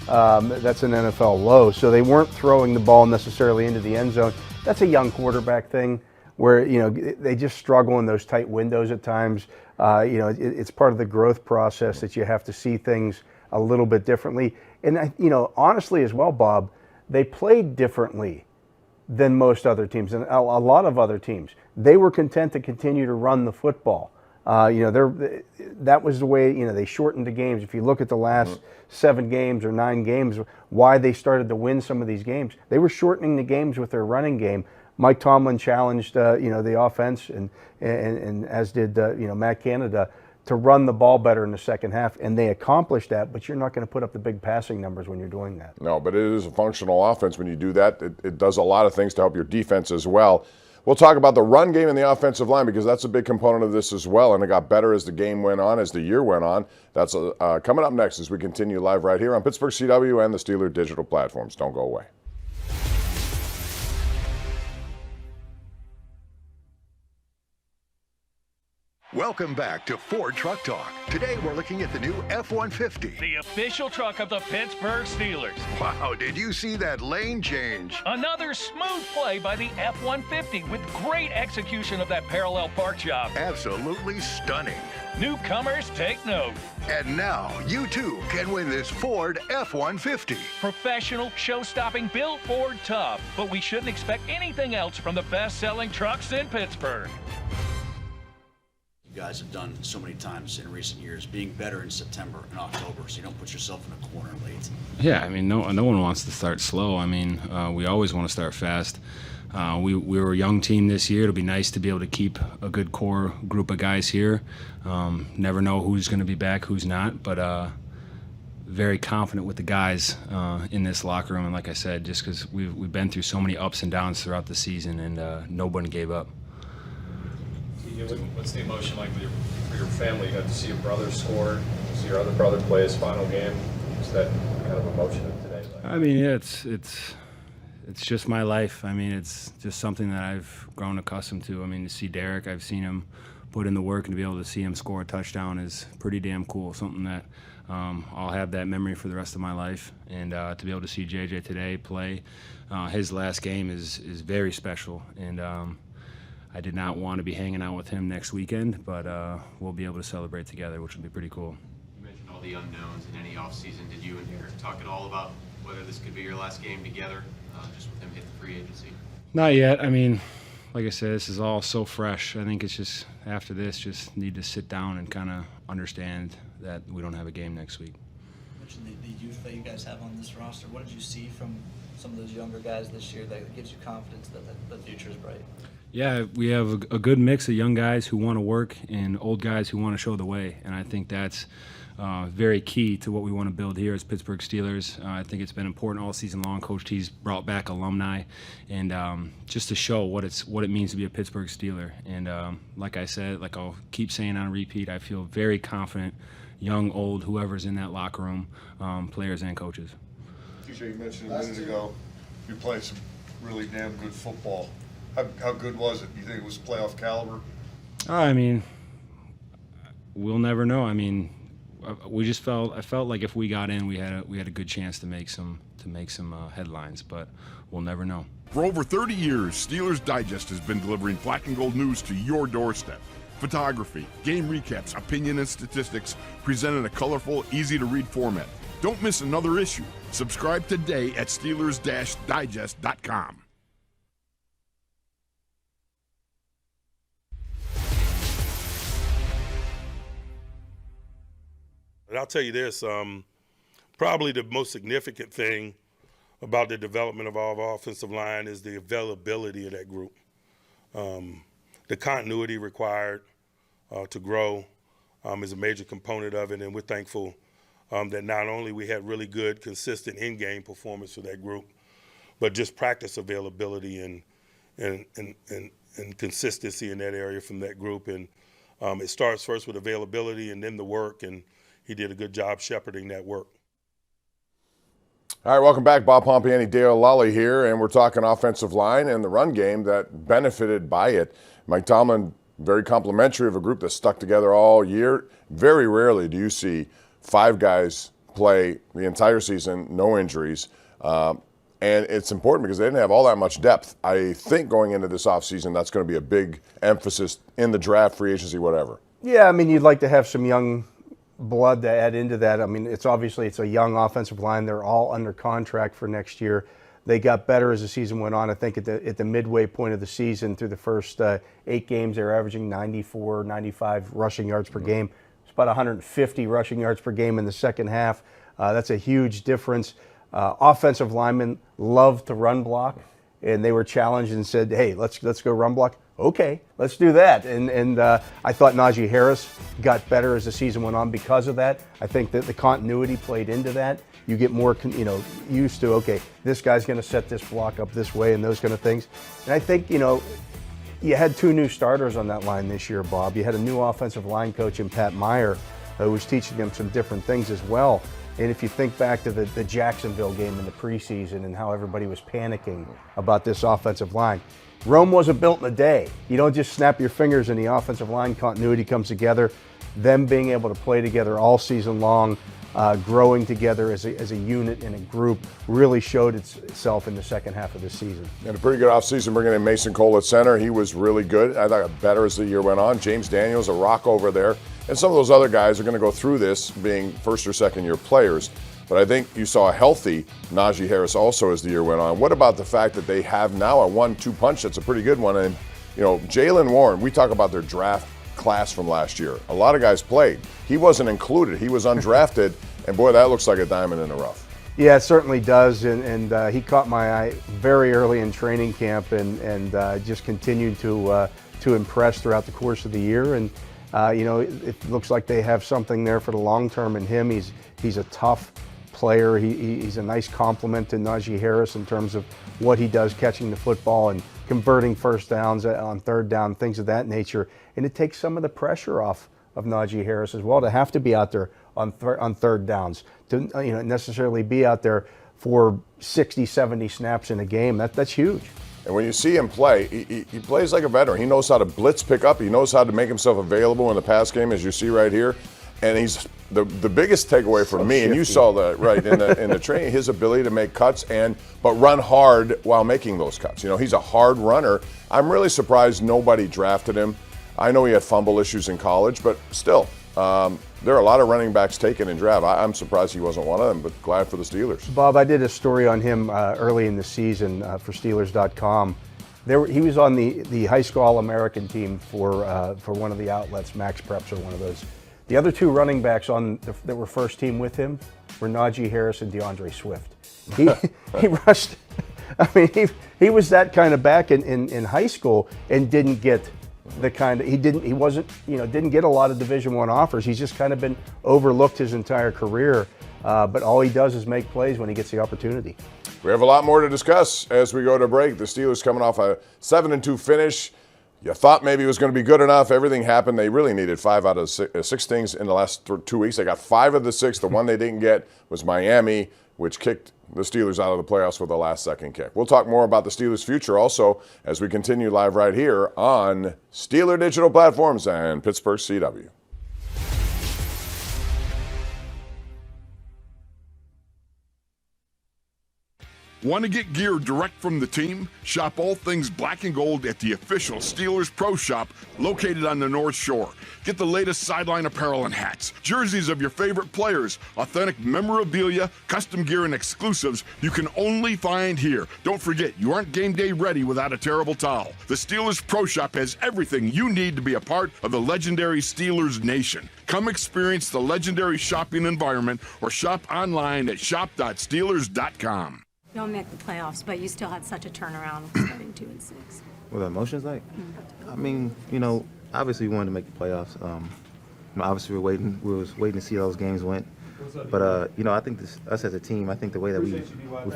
That's an NFL low. So they weren't throwing the ball necessarily into the end zone. That's a young quarterback thing where, they just struggle in those tight windows at times. It's part of the growth process that you have to see things a little bit differently. And, honestly as well, Bob, they played differently than most other teams and a lot of other teams. They were content to continue to run the football. That was the way, they shortened the games. If you look at the last 7 games or 9 games, why they started to win some of these games, they were shortening the games with their running game. Mike Tomlin challenged, the offense and as did, Matt Canada, to run the ball better in the second half, and they accomplished that, but you're not going to put up the big passing numbers when you're doing that. No, but it is a functional offense. When you do that, it does a lot of things to help your defense as well. We'll talk about the run game and the offensive line because that's a big component of this as well, and it got better as the game went on, as the year went on. That's coming up next as we continue live right here on Pittsburgh CW and the Steeler digital platforms. Don't go away. Welcome Welcome back to Ford Truck Talk. Today we're looking at the new F-150. The official truck of the Pittsburgh Steelers. Wow, did you see that lane change? Another smooth play by the F-150 with great execution of that parallel park job. Absolutely stunning. Newcomers, take note. And now you too can win this Ford F-150. Professional, show-stopping, built Ford tough. But we shouldn't expect anything else from the best-selling trucks in Pittsburgh. You guys have done so many times in recent years, being better in September and October, so you don't put yourself in a corner late. Yeah, I mean, no one wants to start slow. I mean, we always want to start fast. We were a young team this year. It'll be nice to be able to keep a good core group of guys here. Never know who's going to be back, who's not, but very confident with the guys in this locker room. And like I said, just because we've been through so many ups and downs throughout the season, and nobody gave up. What's the emotion like for your family? You got to see your brother score, see your other brother play his final game. What's that kind of emotion of today like? I mean, it's just my life. I mean, it's just something that I've grown accustomed to. I mean, to see Derek, I've seen him put in the work, and to be able to see him score a touchdown is pretty damn cool. Something that I'll have that memory for the rest of my life. And to be able to see JJ today play his last game is very special. And I did not want to be hanging out with him next weekend, but we'll be able to celebrate together, which will be pretty cool. You mentioned all the unknowns in any offseason. Did you and Derek talk at all about whether this could be your last game together, just with him hitting free agency? Not yet. I mean, like I said, this is all so fresh. I think it's just, after this, just need to sit down and kind of understand that we don't have a game next week. You mentioned the youth that you guys have on this roster. What did you see from some of those younger guys this year that gives you confidence that the future is bright? Yeah, we have a good mix of young guys who want to work and old guys who want to show the way, and I think that's very key to what we want to build here as Pittsburgh Steelers. I think it's been important all season long. Coach T's brought back alumni, and just to show what it means to be a Pittsburgh Steeler. And like I said, like I'll keep saying on repeat, I feel very confident, young, old, whoever's in that locker room, players and coaches. TJ, you mentioned a minute ago you're playing some really damn good football. How good was it? Do you think it was playoff caliber? I mean, we'll never know. I mean, I felt like if we got in, we had a good chance to make some headlines, but we'll never know. For over 30 years, Steelers Digest has been delivering black and gold news to your doorstep. Photography, game recaps, opinion, and statistics presented in a colorful, easy-to-read format. Don't miss another issue. Subscribe today at Steelers-Digest.com. And I'll tell you this, probably the most significant thing about the development of our offensive line is the availability of that group. The continuity required to grow is a major component of it, and we're thankful that not only we had really good, consistent in-game performance for that group, but just practice availability and consistency in that area from that group. And it starts first with availability and then the work, and he did a good job shepherding that work. All right, welcome back. Bob Pompiani, Dale Lally here, and we're talking offensive line and the run game that benefited by it. Mike Tomlin, very complimentary of a group that stuck together all year. Very rarely do you see 5 guys play the entire season, no injuries. And it's important because they didn't have all that much depth. I think going into this offseason, that's going to be a big emphasis in the draft, free agency, whatever. Yeah, I mean, you'd like to have some young blood to add into that. I mean, it's a young offensive line. They're all under contract for next year. They got better as the season went on. I think at the midway point of the season, through the first 8 games, they were averaging 94, 95 rushing yards per game. It's about 150 rushing yards per game in the second half. That's a huge difference. Offensive linemen love to run block, and they were challenged and said, hey, let's go run block. Okay, let's do that. And I thought Najee Harris got better as the season went on because of that. I think that the continuity played into that. You get more, used to, okay, this guy's going to set this block up this way and those kind of things. And I think, you had 2 new starters on that line this year, Bob. You had a new offensive line coach in Pat Meyer who was teaching them some different things as well. And if you think back to the Jacksonville game in the preseason and how everybody was panicking about this offensive line, Rome wasn't built in a day. You don't just snap your fingers and the offensive line continuity comes together. Them being able to play together all season long, growing together as a unit and a group really showed itself in the second half of the season. And a pretty good offseason bringing in Mason Cole at center. He was really good. I thought better as the year went on. James Daniels, a rock over there. And some of those other guys are going to go through this being first or second year players. But I think you saw a healthy Najee Harris also as the year went on. What about the fact that they have now a 1-2 punch that's a pretty good one? And, you know, Jaylen Warren, we talk about their draft class from last year. A lot of guys played. He wasn't included. He was undrafted. And, boy, that looks like a diamond in the rough. Yeah, it certainly does. And he caught my eye very early in training camp and just continued to impress throughout the course of the year. And, you know, it looks like they have something there for the long term in him. He's a tough player. He's a nice complement to Najee Harris in terms of what he does catching the football and converting first downs on third down, things of that nature. And it takes some of the pressure off of Najee Harris as well to have to be out there on third downs, to necessarily be out there for 60, 70 snaps in a game. That's huge. And when you see him play, he plays like a veteran. He knows how to blitz pick up. He knows how to make himself available in the pass game, as you see right here. And he's the biggest takeaway for me, and you saw that right in the training, his ability to make cuts but run hard while making those cuts. You know, he's a hard runner. I'm really surprised nobody drafted him. I know he had fumble issues in college, but still, there are a lot of running backs taken in draft. I'm surprised he wasn't one of them, but glad for the Steelers. Bob, I did a story on him early in the season for Steelers.com. He was on the high school All-American team for one of the outlets, Max Preps or one of those. The other two running backs that were first team with him were Najee Harris and DeAndre Swift. He rushed. I mean, he was that kind of back in high school and didn't get the kind of didn't get a lot of Division I offers. He's just kind of been overlooked his entire career. But all he does is make plays when he gets the opportunity. We have a lot more to discuss as we go to break. The Steelers coming off a 7-2 finish. You thought maybe it was going to be good enough. Everything happened. They really needed 5 out of 6 things in the last 2 weeks. They got 5 of the 6. The one they didn't get was Miami, which kicked the Steelers out of the playoffs with a last-second kick. We'll talk more about the Steelers' future also as we continue live right here on Steeler Digital Platforms and Pittsburgh CW. Want to get gear direct from the team? Shop all things black and gold at the official Steelers Pro Shop located on the North Shore. Get the latest sideline apparel and hats, jerseys of your favorite players, authentic memorabilia, custom gear, and exclusives you can only find here. Don't forget, you aren't game day ready without a terrible towel. The Steelers Pro Shop has everything you need to be a part of the legendary Steelers Nation. Come experience the legendary shopping environment or shop online at shop.steelers.com. You don't make the playoffs, but you still had such a turnaround starting 2-6. What the emotions like? I mean, obviously we wanted to make the playoffs. Obviously we was waiting to see how those games went. But I think us as a team, I think the way that we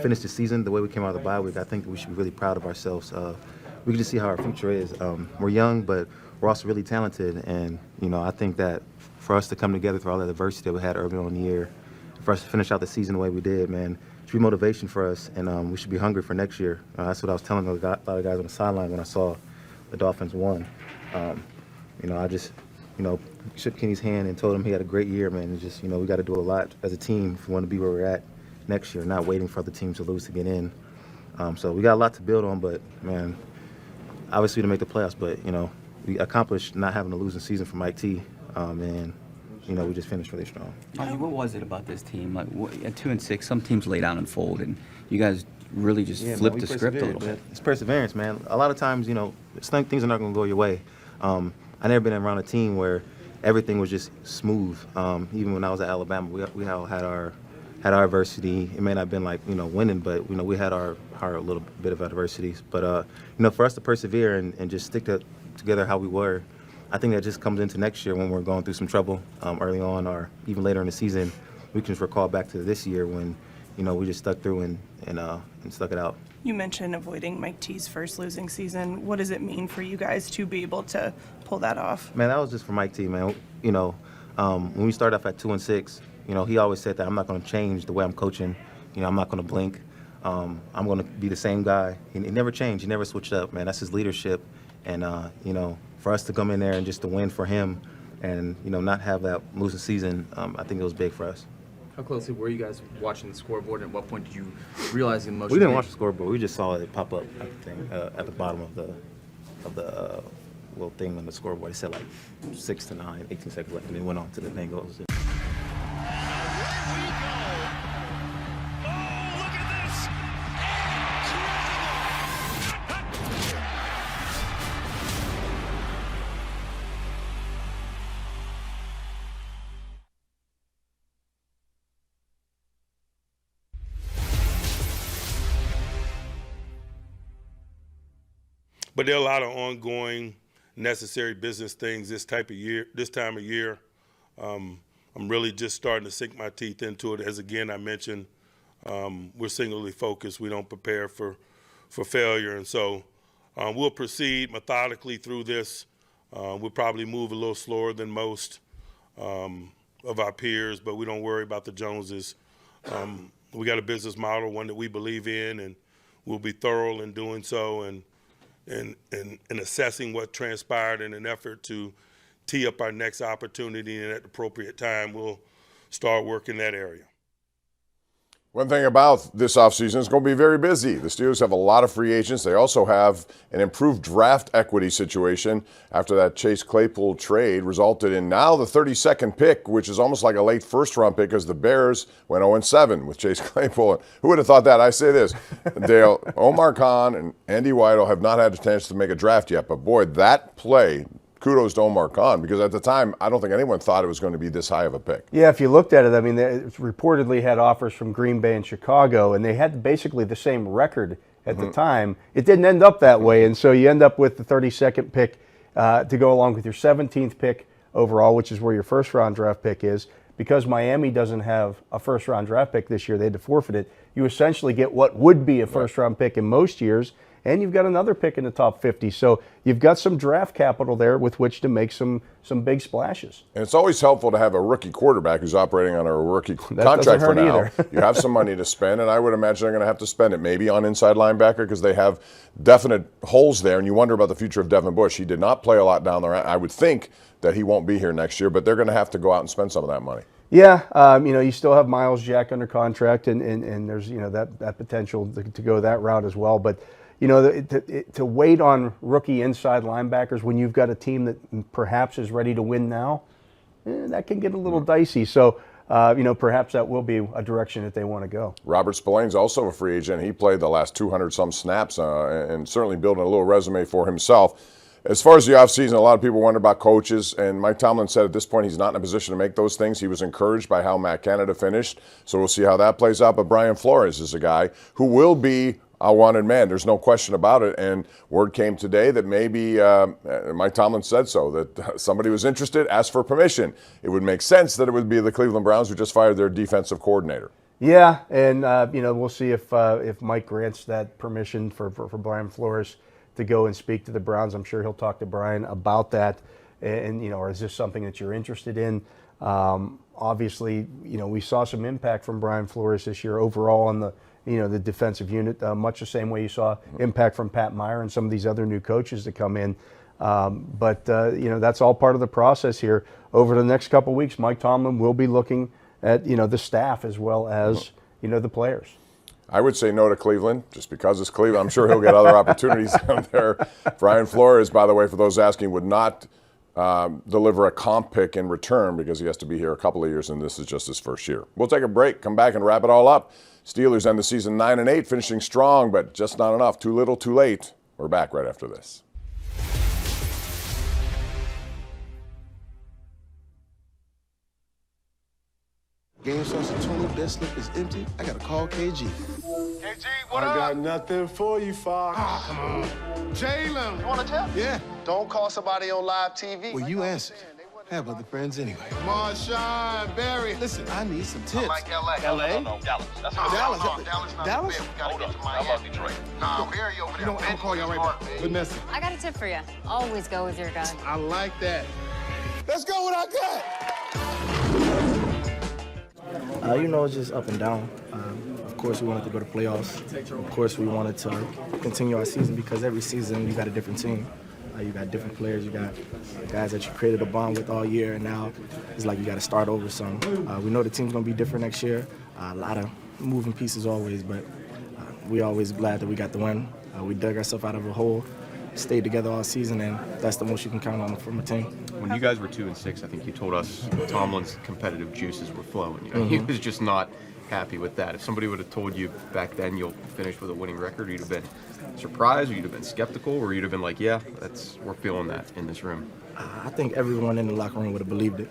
finished the season, the way we came out of the bye week, I think we should be really proud of ourselves. We can just see how our future is. We're young, but we're also really talented, and I think that for us to come together through all that adversity that we had early on in the year, for us to finish out the season the way we did, man. Be motivation for us, and we should be hungry for next year. That's what I was telling a lot of guys on the sideline when I saw the Dolphins won. I just, shook Kenny's hand and told him he had a great year, man. And just, we got to do a lot as a team if we want to be where we're at next year, not waiting for other teams to lose to get in. So we got a lot to build on, but, man, obviously to make the playoffs, but, we accomplished not having a losing season for Mike T, and we just finished really strong. What was it about this team? Like at 2-6, some teams lay down and fold, and you guys really just flipped the script a little bit. It's perseverance, man. A lot of times, things are not going to go your way. I never been around a team where everything was just smooth. Even when I was at Alabama, we all had our adversity. It may not have been like winning, but we had our little bit of adversities. But for us to persevere and just stick together how we were. I think that just comes into next year when we're going through some trouble early on or even later in the season. We can just recall back to this year when, we just stuck through and stuck it out. You mentioned avoiding Mike T's first losing season. What does it mean for you guys to be able to pull that off? Man, that was just for Mike T, man. When we started off at 2-6, You know, he always said that I'm not going to change the way I'm coaching. You know, I'm not going to blink. I'm going to be the same guy. He never changed. He never switched up, man. That's his leadership. And, you know, for us to come in there and just to win for him and, you know, not have that losing season, I think it was big for us. How closely were you guys watching the scoreboard, and at what point did you realize the emotion? We didn't watch the scoreboard. We just saw it pop up at the bottom of the little thing on the scoreboard. It said like 6 to 9, 18 seconds left, and it went on to the Bengals. But there are a lot of ongoing, necessary business things this time of year. I'm really just starting to sink my teeth into it. As again I mentioned, we're singularly focused. We don't prepare for failure, and so we'll proceed methodically through this. We'll probably move a little slower than most of our peers, but we don't worry about the Joneses. We got a business model, one that we believe in, and we'll be thorough in doing so, and assessing what transpired in an effort to tee up our next opportunity, and at the appropriate time, we'll start working that area. One thing about this offseason is going to be very busy. The Steelers have a lot of free agents. They also have an improved draft equity situation after that Chase Claypool trade resulted in now the 32nd pick, which is almost like a late first-round pick because the Bears went 0-7 with Chase Claypool. Who would have thought that? I say this, Dale, Omar Khan and Andy Weidel have not had a chance to make a draft yet, but boy, that play, kudos to Omar Khan, because at the time, I don't think anyone thought it was going to be this high of a pick. Yeah, if you looked at it, I mean, they reportedly had offers from Green Bay and Chicago, and they had basically the same record at the time. It didn't end up that way, and so you end up with the 32nd pick to go along with your 17th pick overall, which is where your first-round draft pick is. Because Miami doesn't have a first-round draft pick this year, they had to forfeit it. You essentially get what would be a first-round pick in most years, and you've got another pick in the top 50. So you've got some draft capital there with which to make some big splashes. And it's always helpful to have a rookie quarterback who's operating on a rookie contract for now. You have some money to spend, and I would imagine they're going to have to spend it maybe on inside linebacker because they have definite holes there, and you wonder about the future of Devin Bush. He did not play a lot down there. I would think that he won't be here next year, but they're going to have to go out and spend some of that money. Yeah, you still have Miles Jack under contract, and there's, that potential to go that route as well. But, to wait on rookie inside linebackers when you've got a team that perhaps is ready to win now, that can get a little dicey. So, perhaps that will be a direction that they want to go. Robert Spillane's also a free agent. He played the last 200-some snaps and certainly building a little resume for himself. As far as the offseason, a lot of people wonder about coaches, and Mike Tomlin said at this point he's not in a position to make those things. He was encouraged by how Matt Canada finished, so we'll see how that plays out. But Brian Flores is a guy who will be a wanted man. There's no question about it, and word came today that maybe Mike Tomlin said so, that somebody was interested, asked for permission. It would make sense that it would be the Cleveland Browns who just fired their defensive coordinator. Yeah, and we'll see if Mike grants that permission for Brian Flores to go and speak to the Browns. I'm sure he'll talk to Brian about that. And or is this something that you're interested in? Obviously, we saw some impact from Brian Flores this year overall on the defensive unit, much the same way you saw impact from Pat Meyer and some of these other new coaches that come in. But that's all part of the process here. Over the next couple of weeks, Mike Tomlin will be looking at the staff as well as the players. I would say no to Cleveland, just because it's Cleveland. I'm sure he'll get other opportunities down there. Brian Flores, by the way, for those asking, would not deliver a comp pick in return because he has to be here a couple of years, and this is just his first year. We'll take a break, come back, and wrap it all up. Steelers end the season 9-8, finishing strong, but just not enough. Too little, too late. We're back right after this. Game starts at 20, bed slip is empty. I gotta call KG. KG, what up? I got nothing for you, Fox. Oh, come on. Jalen. You wanna tell? Yeah. Don't call somebody on live TV. Well, you answered. I have other friends anyway. Marshawn, Barry. Listen, I need some tips. I like L.A. L.A.? No, Dallas. That's Dallas. Dallas not Dallas? the best. We gotta get to Miami. How about Detroit? Nah, Barry over there. You know what? I'm gonna call y'all right back. Vanessa. I got a tip for you. Always go with your gut. I like that. Let's go what I got. You know, it's just up and down. Of course, we wanted to go to playoffs. Of course, we wanted to continue our season because every season you got a different team. You got different players. You got guys that you created a bond with all year, and now it's like you got to start over some. We know the team's going to be different next year. A lot of moving pieces always, but we always glad that we got the win. We dug ourselves out of a hole, stayed together all season, and that's the most you can count on from a team. When you guys were 2-6, I think you told us Tomlin's competitive juices were flowing. You know, he was just not happy with that. If somebody would have told you back then you'll finish with a winning record, you'd have been surprised, or you'd have been skeptical, or you'd have been like, yeah, we're feeling that in this room. I think everyone in the locker room would have believed it,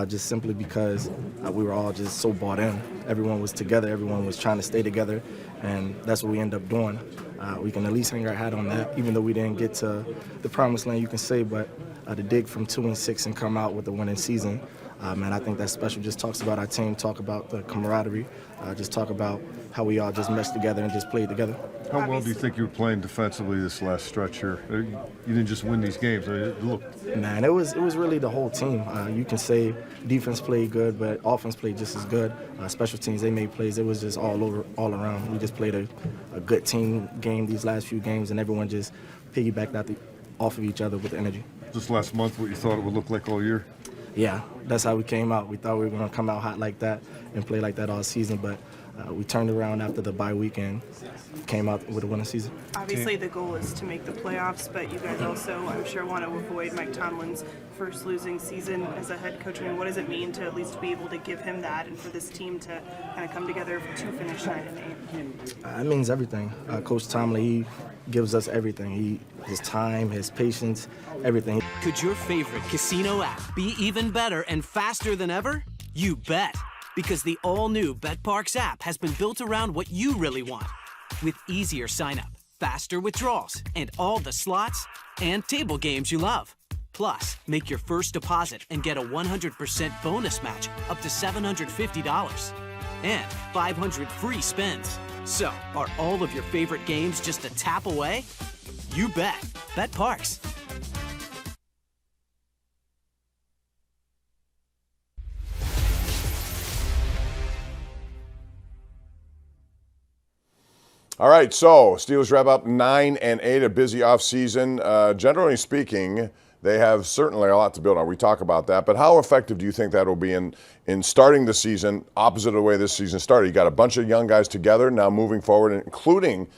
just simply because we were all just so bought in. Everyone was together, everyone was trying to stay together, and that's what we end up doing. We can at least hang our hat on that, even though we didn't get to the promised land, you can say, but to dig from 2-6 and come out with a winning season, man, I think that's special. Just talks about our team, talk about the camaraderie, just talk about how we all just meshed together and just played together. How well do you think you were playing defensively this last stretch here? You didn't just win these games. Man, it was really the whole team. You can say defense played good, but offense played just as good. Special teams, they made plays. It was just all around. We just played a good team game these last few games, and everyone just piggybacked off of each other with energy. Just last month, what you thought it would look like all year? Yeah, that's how we came out. We thought we were going to come out hot like that and play like that all season, but we turned around after the bye week and came out with a winning season. Obviously, the goal is to make the playoffs, but you guys also, I'm sure, want to avoid Mike Tomlin's first losing season as a head coach. I mean, what does it mean to at least be able to give him that and for this team to kind of come together to finish 9-8? It means everything. Coach Tomlin, he gives us everything. His time, his patience, everything. Could your favorite casino app be even better and faster than ever? You bet. Because the all-new BetParks app has been built around what you really want. With easier sign-up, faster withdrawals, and all the slots and table games you love. Plus, make your first deposit and get a 100% bonus match up to $750. And 500 free spins. So, are all of your favorite games just a tap away? You bet. BetParks. All right, so Steelers wrap up 9-8, a busy offseason. Generally speaking, they have certainly a lot to build on. We talk about that, but how effective do you think that will be in starting the season, opposite of the way this season started? You got a bunch of young guys together now moving forward, including,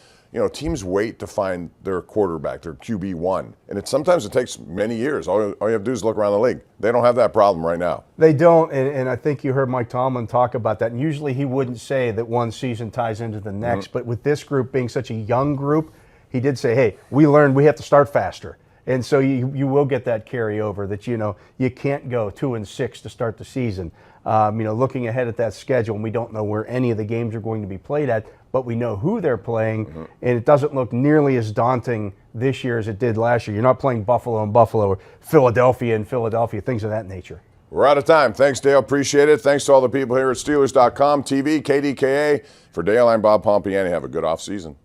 teams wait to find their quarterback, their QB1, and sometimes it takes many years. All you have to do is look around the league. They don't have that problem right now. They don't, and I think you heard Mike Tomlin talk about that. And usually he wouldn't say that one season ties into the next, but with this group being such a young group, he did say, hey, we learned we have to start faster. And so you will get that carryover that, you can't go 2-6 to start the season. Looking ahead at that schedule, and we don't know where any of the games are going to be played at, but we know who they're playing, and it doesn't look nearly as daunting this year as it did last year. You're not playing Buffalo and Buffalo, or Philadelphia and Philadelphia, things of that nature. We're out of time. Thanks, Dale. Appreciate it. Thanks to all the people here at Steelers.com, TV, KDKA. For Dale, I'm Bob Pompiani. Have a good offseason.